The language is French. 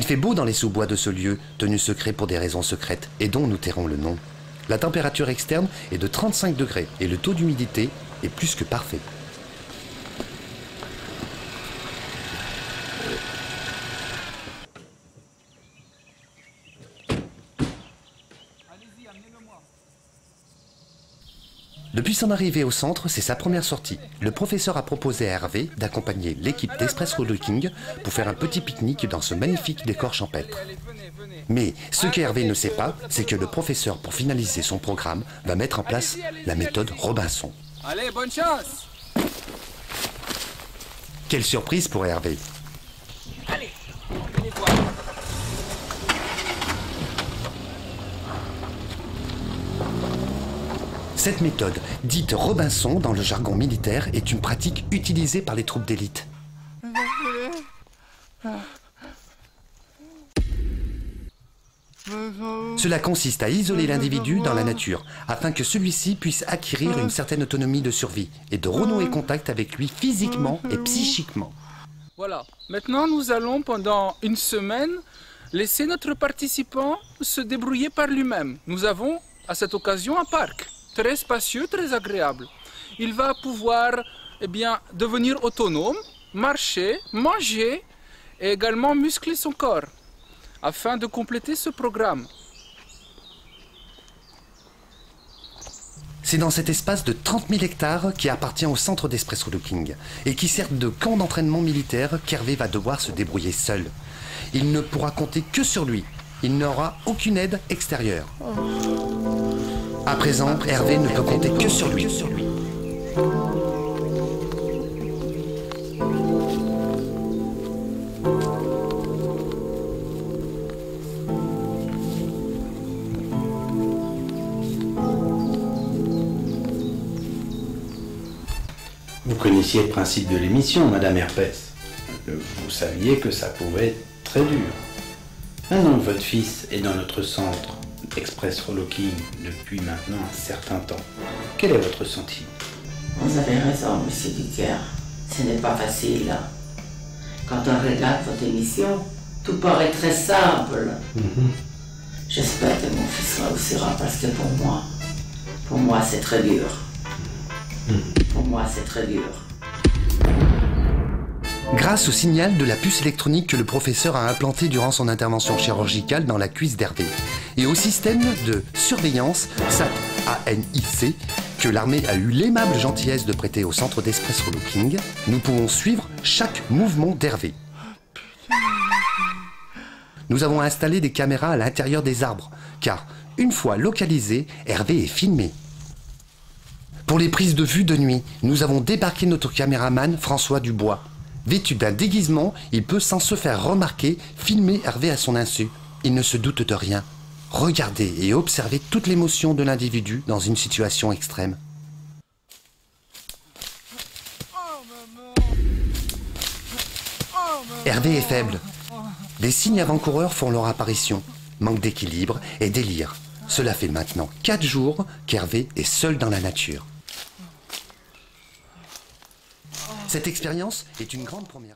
Il fait beau dans les sous-bois de ce lieu, tenu secret pour des raisons secrètes, et dont nous tairons le nom. La température externe est de 35 degrés et le taux d'humidité est plus que parfait. Depuis son arrivée au centre, c'est sa première sortie. Le professeur a proposé à Hervé d'accompagner l'équipe d'Espresso Looking pour faire un petit pique-nique dans ce magnifique décor champêtre. Mais ce qu'Hervé ne sait pas, c'est que le professeur, pour finaliser son programme, va mettre en place la méthode Robinson. Allez, bonne chance! Quelle surprise pour Hervé! Allez, on va les voir. Cette méthode, dite Robinson dans le jargon militaire, est une pratique utilisée par les troupes d'élite. Cela consiste à isoler l'individu dans la nature, afin que celui-ci puisse acquérir une certaine autonomie de survie et de renouer contact avec lui physiquement et psychiquement. Voilà, maintenant nous allons pendant une semaine laisser notre participant se débrouiller par lui-même. Nous avons à cette occasion un parc très spacieux, très agréable. Il va pouvoir devenir autonome, marcher, manger et également muscler son corps afin de compléter ce programme. C'est dans cet espace de 30 000 hectares qui appartient au centre d'Espresso Looking et qui sert de camp d'entraînement militaire qu'Hervé va devoir se débrouiller seul. Il ne pourra compter que sur lui. Il n'aura aucune aide extérieure. À présent, Hervé ne peut compter que sur lui. Vous connaissiez le principe de l'émission, Madame Herpès. Vous saviez que ça pouvait être très dur. Maintenant que votre fils est dans notre centre Expresso Looking depuis maintenant un certain temps, quel est votre sentiment? Vous avez raison, Monsieur Dicker. Ce n'est pas facile. Quand on regarde votre émission, tout paraît très simple. J'espère que mon fils réussira parce que pour moi c'est très dur. Pour moi c'est très dur. Grâce au signal de la puce électronique que le professeur a implanté durant son intervention chirurgicale dans la cuisse d'Hervé, et au système de surveillance SAT-ANIC que l'armée a eu l'aimable gentillesse de prêter au centre d'Espresso Looking, nous pouvons suivre chaque mouvement d'Hervé. Nous avons installé des caméras à l'intérieur des arbres, car une fois localisé, Hervé est filmé. Pour les prises de vue de nuit, nous avons débarqué notre caméraman François Dubois. Vêtu d'un déguisement, il peut sans se faire remarquer filmer Hervé à son insu. Il ne se doute de rien. Regardez et observez toute l'émotion de l'individu dans une situation extrême. Hervé est faible. Des signes avant-coureurs font leur apparition. Manque d'équilibre et délire. Cela fait maintenant 4 jours qu'Hervé est seul dans la nature. Cette expérience est une grande première.